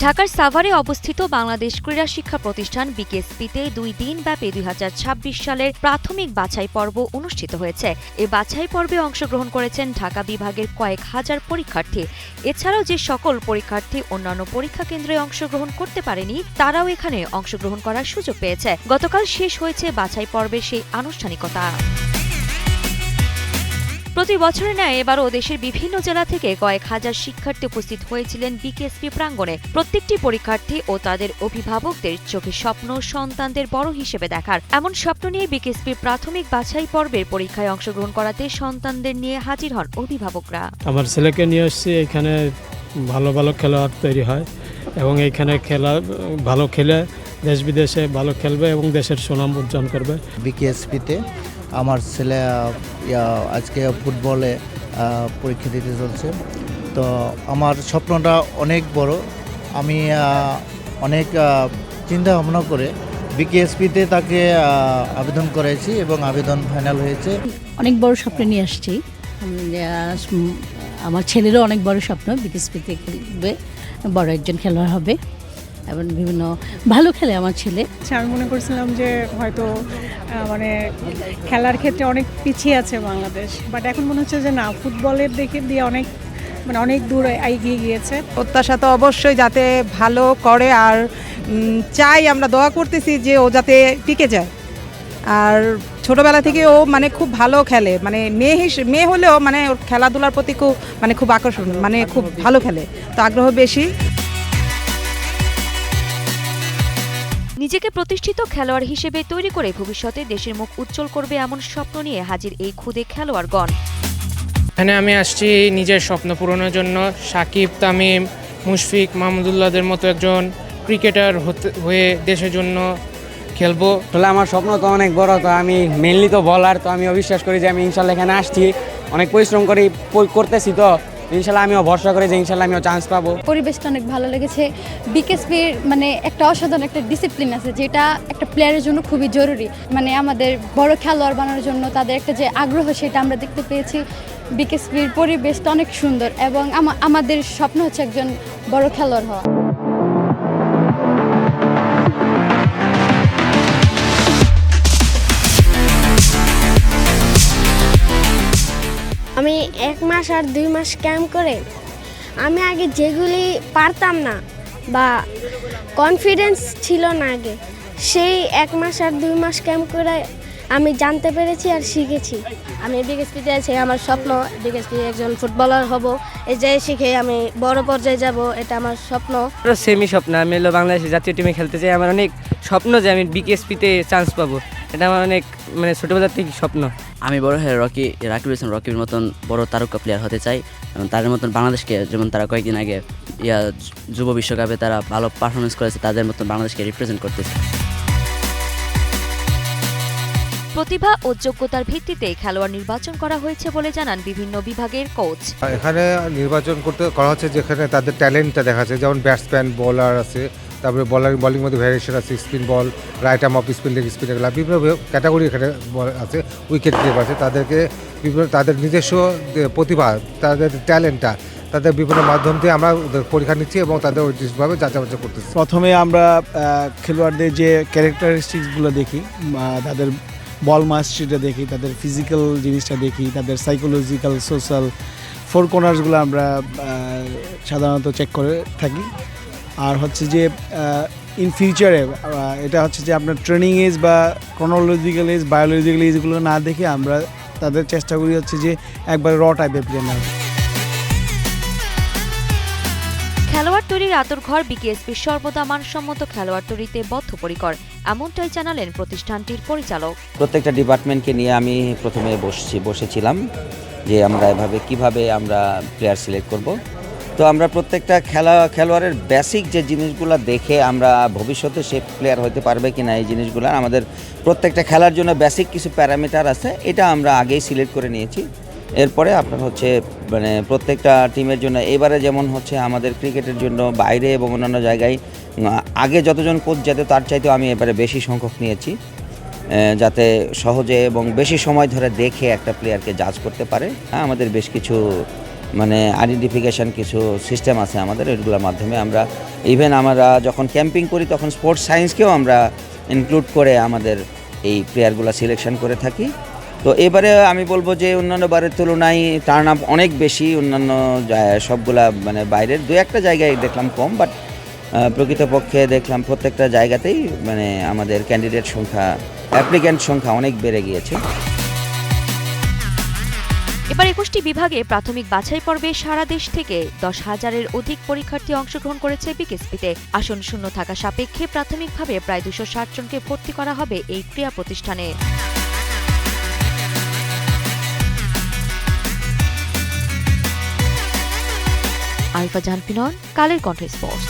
ঢাকার সাভারে অবস্থিত বাংলাদেশ ক্রীড়া শিক্ষা প্রতিষ্ঠান বিকেএসপিতে 2 দিনব্যাপী 2026 সালের প্রাথমিক বাছাই পর্ব অনুষ্ঠিত হয়েছে। এই বাছাই পর্বে অংশগ্রহণ করেছেন ঢাকা বিভাগের কয়েক হাজার পরীক্ষার্থী। এছাড়াও যে সকল পরীক্ষার্থী অন্যান্য পরীক্ষা কেন্দ্রে অংশগ্রহণ করতে পারেনি তারাও এখানে অংশগ্রহণ করার সুযোগ পেয়েছে। গতকাল শেষ হয়েছে বাছাই পর্বের সেই আনুষ্ঠানিকতা। প্রতি বছরের ন্যায় এবারও দেশের বিভিন্ন জেলা থেকে কয়েক হাজার শিক্ষার্থী উপস্থিত হয়েছিলেন বিকেএসপি প্রাঙ্গণে। প্রত্যেকটি পরীক্ষার্থী ও তাদের অভিভাবকদের চোখে স্বপ্ন সন্তানদের বড় হিসেবে দেখার। এমন স্বপ্ন নিয়ে বিকেএসপির প্রাথমিক বাছাই পর্বের পরীক্ষায় অংশগ্রহণ করাতে সন্তানদের নিয়ে হাজির হন অভিভাবকরা। আমার ছেলেকে নিয়ে এসেছি, এখানে ভালো ভালো খেলোয়াড় তৈরি হয় এবং এইখানে ভালো খেলে দেশ বিদেশে ভালো খেলবে এবং দেশের সুনাম অর্জন করবে। বিকেএসপিতে আমার ছেলে আজকে ফুটবলে পরীক্ষা দিতে চলছে। তো আমার স্বপ্নটা অনেক বড়। আমি অনেক চিন্তা ভাবনা করে বিকেএসপিতে তাকে আবেদন করেছি এবং আবেদন ফাইনাল হয়েছে। অনেক বড় স্বপ্ন নিয়ে আসছি। আমার ছেলেরও অনেক বড় স্বপ্ন, বিকেএসপিতে খেলবে, বড় একজন খেলোয়াড় হবে এবং বিভিন্ন ভালো খেলে আমার ছেলে। আমি মনে করছিলাম যে হয়তো মানে খেলার ক্ষেত্রে অনেক পিছিয়ে আছে বাংলাদেশ, বাট এখন মনে হচ্ছে যে না, ফুটবলের দিকে দিয়ে অনেক দূর এগিয়ে গিয়েছে। প্রত্যাশা তো অবশ্যই যাতে ভালো করে, আর চাই, আমরা দোয়া করতেছি যে ও যাতে টিকে যায়। আর ছোটবেলা থেকে ও মানে খুব ভালো খেলে, মানে মেয়ে হলেও মানে ওর খেলাধুলার প্রতি খুব আকর্ষণ, মানে খুব ভালো খেলে, তো আগ্রহ বেশি। নিজেকে প্রতিষ্ঠিত খেলোয়াড় হিসেবে তৈরি করে ভবিষ্যতে দেশের মুখ উজ্জ্বল করবে এমন স্বপ্ন নিয়ে হাজির এই খুদে খেলোয়াড়গণ। এখানে আমি আসছি নিজের স্বপ্ন পূরণের জন্য। সাকিব, তামিম, মুশফিক, মাহমুদুল্লাহদের মতো একজন ক্রিকেটার হয়ে দেশের জন্য খেলবো। তাহলে আমার স্বপ্ন তো অনেক বড়, তো আমি মেনলি তো বলার, তো আমিও বিশ্বাস করি যে আমি ইনশাল্লাহ এখানে আসছি, অনেক পরিশ্রম করতেছি, তো ইনশাল্লাহ আমিও ভরসা করি যে ইনশাল্লাহ আমিও চান্স পাবো। পরিবেশটা অনেক ভালো লেগেছে। বিকেএসপির মানে একটা অসাধারণ একটা ডিসিপ্লিন আছে, যেটা একটা প্লেয়ারের জন্য খুবই জরুরি। মানে আমাদের বড় খেলোয়াড় বানানোর জন্য তাদের একটা যে আগ্রহ, সেটা আমরা দেখতে পেয়েছি। বিকেএসপির পরিবেশটা অনেক সুন্দর এবং আমাদের স্বপ্ন হচ্ছে একজন বড় খেলোয়াড় হওয়া। আমি 1 মাস আর 2 মাস ক্যাম্প করে আমি আগে যেগুলি পারতাম না বা কনফিডেন্স ছিল না আগে, সেই 1 মাস আর 2 মাস ক্যাম্প করে আমি জানতে পেরেছি আর শিখেছি। আমি বিকেএসপিতে আছি, আমার স্বপ্ন বিকেএসপি একজন ফুটবলার হব। এই যে শিখে আমি বড় পর্যায়ে যাব, এটা আমার স্বপ্ন। সেমি স্বপ্ন, আমি হলো বাংলাদেশের জাতীয় টিমে খেলতে চাই। আমার অনেক স্বপ্ন যে আমি বিকেএসপিতে চান্স পাবো, এটা আমার অনেক মানে ছোটোবেলার থেকে স্বপ্ন। আমি বড় হয়ে রাকিব হোসেন রকির মতন বড় তারকা প্লেয়ার হতে চাই এবং তাদের মতন বাংলাদেশকে, যেমন তারা কয়েকদিন আগে যুব বিশ্বকাপে তারা ভালো পারফরমেন্স করেছে, তাদের মতন বাংলাদেশকে রিপ্রেজেন্ট করতেছে। প্রতিভা ও যোগ্যতার ভিত্তিতে খেলোয়াড় নির্বাচন করা হয়েছে বলে জানান বিভিন্ন বিভাগের কোচ। এখানে নির্বাচন করা হচ্ছে যেখানে তাদের ট্যালেন্টটা দেখা যাচ্ছে, যেমন ব্যাটসম্যান, বোলার আছে, তারপরে বোলিং মধ্যে ভ্যারিয়েশন আছে, spin ball, right arm off spin, leg spin, এগুলো বিভিন্ন ক্যাটাগরি এখানে আছে, উইকেট কিপার আছে। তাদের নিজস্ব প্রতিভা, তাদের ট্যালেন্টটা তাদের বিভিন্ন মাধ্যম দিয়ে আমরা পরীক্ষা নিচ্ছি এবং তাদের ঐতিহ্যভাবে যাচাই করতেছি। প্রথমে আমরা খেলোয়াড়দের যে ক্যারেক্টারিস্টিক্সগুলো দেখি, তাদের বল মাস্টারিটা দেখি, তাদের ফিজিক্যাল জিনিসটা দেখি, তাদের সাইকোলজিক্যাল, সোশ্যাল 4 কর্নার্সগুলো আমরা সাধারণত চেক করে থাকি। আর হচ্ছে যে ইন ফিউচারে এটা হচ্ছে যে আপনার ট্রেনিং এজ বা ক্রোনোলজিক্যাল এজ, বায়োলজিক্যাল এজগুলো না দেখে আমরা তাদের চেষ্টা করি হচ্ছে যে একবার র টাইপের প্লেয়ার না। খেলোয়াড় তৈরির আঁতুড়ঘর বিকেএসপির সর্বদা মানসম্মত খেলোয়াড় তৈরিতে বদ্ধপরিকর, এমনটাই জানালেন প্রতিষ্ঠানটির পরিচালক। প্রত্যেকটা ডিপার্টমেন্টকে নিয়ে আমি প্রথমে বসেছিলাম যে আমরা কিভাবে আমরা প্লেয়ার সিলেক্ট করব। তো আমরা প্রত্যেকটা খেলোয়াড়ের বেসিক যে জিনিসগুলো দেখে আমরা ভবিষ্যতে সে প্লেয়ার হতে পারবে কিনা, এই জিনিসগুলো আমাদের প্রত্যেকটা খেলার জন্য বেসিক কিছু প্যারামিটার আছে, এটা আমরা আগেই সিলেক্ট করে নিয়েছি। এরপরে আপনার হচ্ছে মানে প্রত্যেকটা টিমের জন্য এবারে যেমন হচ্ছে আমাদের ক্রিকেটের জন্য বাইরে এবং অন্যান্য জায়গায় আগে যতজন কোচ যেত তার চাইতেও আমি এবারে বেশি সংখ্যক নিয়েছি, যাতে সহজে এবং বেশি সময় ধরে দেখে একটা প্লেয়ারকে জাজ করতে পারে। আমাদের বেশ কিছু মানে আইডেন্টিফিকেশান কিছু সিস্টেম আছে আমাদের, এগুলোর মাধ্যমে আমরা ইভেন আমরা যখন ক্যাম্পিং করি তখন স্পোর্টস সায়েন্সকেও আমরা ইনক্লুড করে আমাদের এই প্লেয়ারগুলো সিলেকশন করে থাকি। তো এবারে আমি বলবো যে অন্যান্য বারের তুলনায় টার্ন আপ অনেক বেশি, অন্যান্য সবগুলা মানে বাইরের দু একটা জায়গায় দেখলাম কম, বাট প্রকৃতপক্ষে দেখলাম প্রত্যেকটা জায়গাতেই মানে আমাদের ক্যান্ডিডেট সংখ্যা, অ্যাপ্লিক্যান্ট সংখ্যা অনেক বেড়ে গিয়েছে। এবার 21টি বিভাগে প্রাথমিক বাছাই পর্বে সারা দেশ থেকে 10,000-এর অধিক পরীক্ষার্থী অংশগ্রহণ করেছে বিকেএসপিতে। আসন শূন্য থাকা সাপেক্ষে প্রাথমিকভাবে প্রায় 260 জনকে ভর্তি করা হবে এই ক্রীড়া প্রতিষ্ঠানে। আরিফা জাহান পিনন, কালের কণ্ঠ স্পোর্টস।